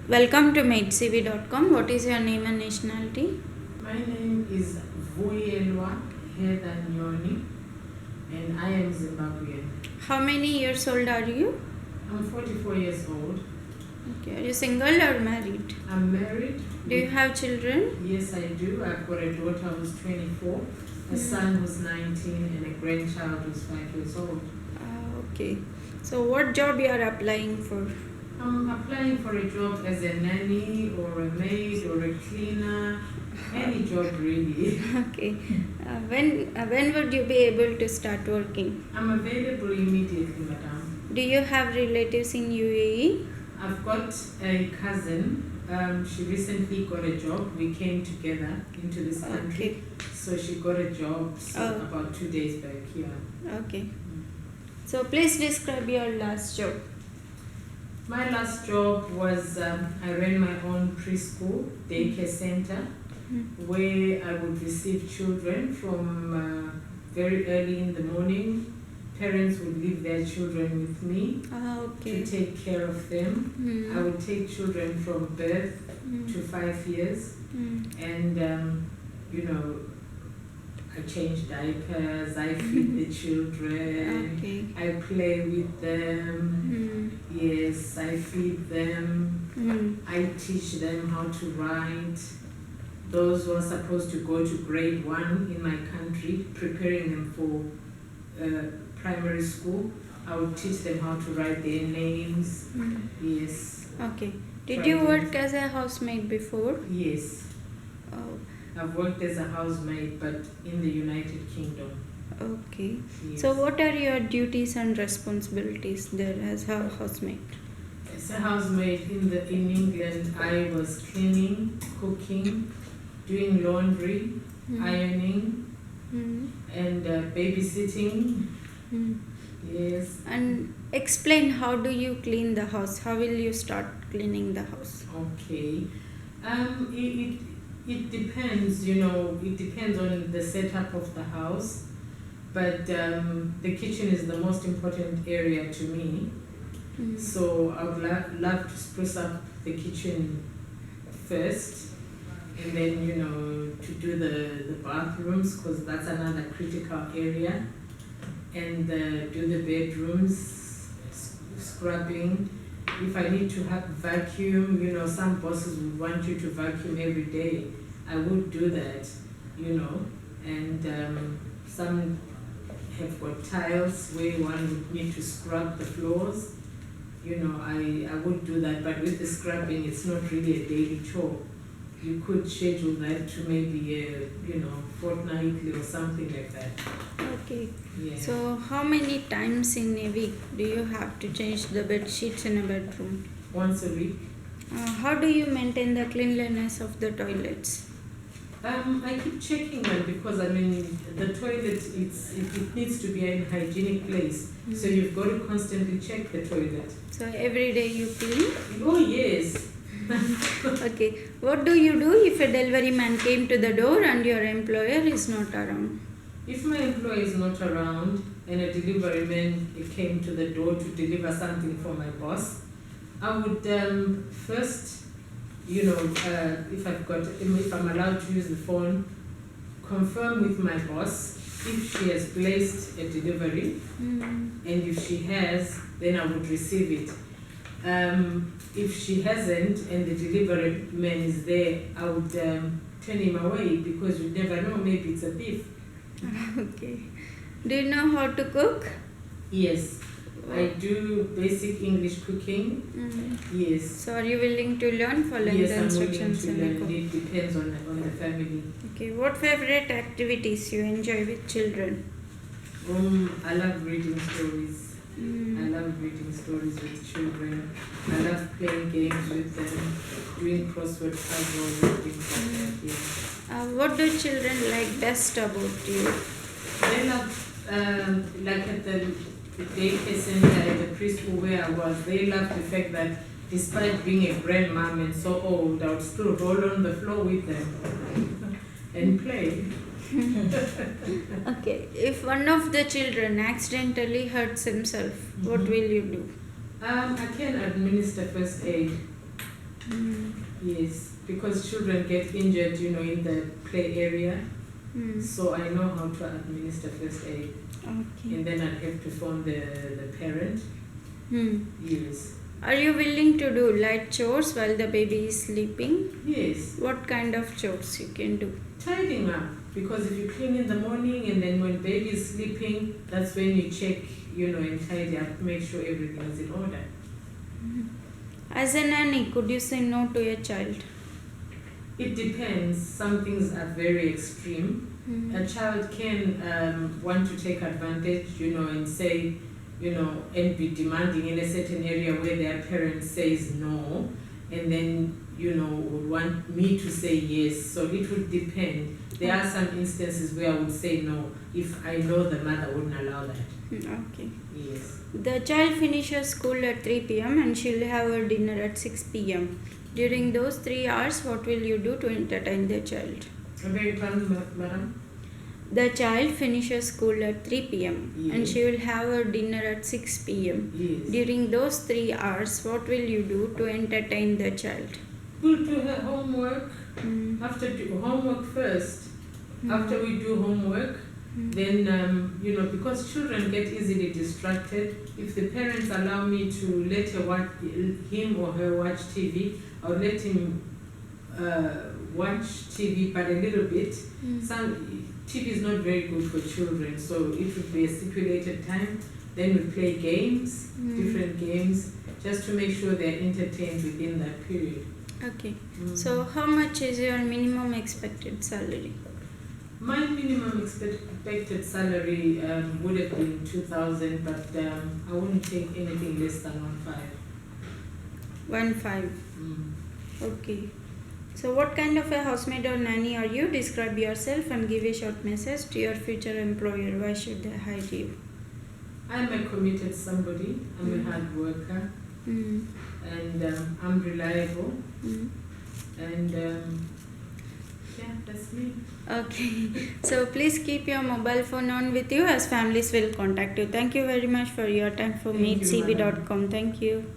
Welcome to MaidCV.com. What is your name and nationality? My name is Vuyelwa Heather Nyoni, and I am Zimbabwean. How many years old are you? I'm 44 years old. Okay. Are you single or married? I'm married. Do you have children? Yes, I do. I've got a daughter who's 24, a son who's 19, and a grandchild who's 5 years old. Okay. So what job you are applying for? I'm applying for a job as a nanny or a maid or a cleaner, any job really. Okay. When would you be able to start working? I'm available immediately, madam. Do you have relatives in UAE? I've got a cousin. She recently got a job. We came together into this country. Okay. So she got a job about 2 days back here. Okay. So please describe your last job. My last job was I ran my own preschool daycare center where I would receive children from very early in the morning. Parents would leave their children with me to take care of them. I would take children from birth to 5 years, and I change diapers, I feed the children, I play with them, yes, I feed them, I teach them how to write. Those who are supposed to go to grade 1 in my country, preparing them for primary school, I would teach them how to write their names, yes. Okay. Did you work as a housemaid before? Yes. Oh. I've worked as a housemaid, but in the United Kingdom. Okay. Yes. So what are your duties and responsibilities there as a housemaid? As a housemaid in England, I was cleaning, cooking, doing laundry, ironing, and babysitting. Yes. And explain, how do you clean the house? How will you start cleaning the house? Okay. It depends, it depends on the setup of the house, but the kitchen is the most important area to me. So I would love to spruce up the kitchen first, and then, to do the bathrooms, because that's another critical area, and do the bedrooms, scrubbing. If I need to vacuum, some bosses would want you to vacuum every day. I would do that, and some have got tiles where one would need to scrub the floors. I would do that, but with the scrubbing, it's not really a daily chore. You could schedule that to maybe fortnightly or something like that. Okay. Yeah. So how many times in a week do you have to change the bed sheets in a bedroom? Once a week. How do you maintain the cleanliness of the toilets? I keep checking them because the toilet it needs to be in a hygienic place. So you've got to constantly check the toilet. So every day you clean? Oh yes. Okay. What do you do if a delivery man came to the door and your employer is not around? If my employer is not around and a delivery man came to the door to deliver something for my boss, I would first, if I'm allowed to use the phone, confirm with my boss if she has placed a delivery, and if she has, then I would receive it. If she hasn't and the delivery man is there, I would turn him away because you never know, maybe it's a thief. Okay. Do you know how to cook? Yes. I do basic English cooking. Yes. So are you willing to learn, following the instructions? Yes, I'm willing to learn. It depends on the family. Okay. What favorite activities you enjoy with children? I love reading stories. I love reading stories with children. I love playing games with them, doing crossword puzzles, things like that. Yeah. What do children like best about you? They love, like at the daycare center, at the preschool where I was, they loved the fact that despite being a grandmom and so old, I would still roll on the floor with them and play. Okay. If one of the children accidentally hurts himself, what will you do? I can administer first aid. Mm. Yes, because children get injured, in the play area. Mm. So I know how to administer first aid. Okay. And then I'd have to phone the parent. Hmm. Yes. Are you willing to do light chores while the baby is sleeping? Yes. What kind of chores you can do? Tidying up. Because if you clean in the morning and then when baby is sleeping, that's when you check, and tidy up, make sure everything is in order. As a nanny, could you say no to a child? It depends. Some things are very extreme. A child can want to take advantage, and say, and be demanding in a certain area where their parent says no, and then, would want me to say yes. So it would depend. There are some instances where I would say no if I know the mother wouldn't allow that. Okay. Yes. The child finishes school at 3 p.m. and she'll have her dinner at 6 p.m. During those 3 hours, what will you do to entertain the child? I'm very proud, madam. The child finishes school at 3 p.m. and Yes. she will have her dinner at 6 p.m. Yes. During those 3 hours, what will you do to entertain the child? We'll do her homework. After do homework first. After we do homework, then, because children get easily distracted, if the parents allow me to let him or her watch TV, I'll let him watch TV, but a little bit. TV is not very good for children, so it would be a stipulated time. Then we play games, different games, just to make sure they're entertained within that period. Okay. So, how much is your minimum expected salary? My minimum expected salary would have been 2,000, but I wouldn't take anything less than 1,500. 1,500. Okay. So, what kind of a housemaid or nanny are you? Describe yourself and give a short message to your future employer. Why should they hire you? I'm a committed somebody. I'm a hard worker, and I'm reliable, and yeah, that's me. Okay. So, please keep your mobile phone on with you as families will contact you. Thank you very much for your time for Thank you, MaidCV.com. Thank you.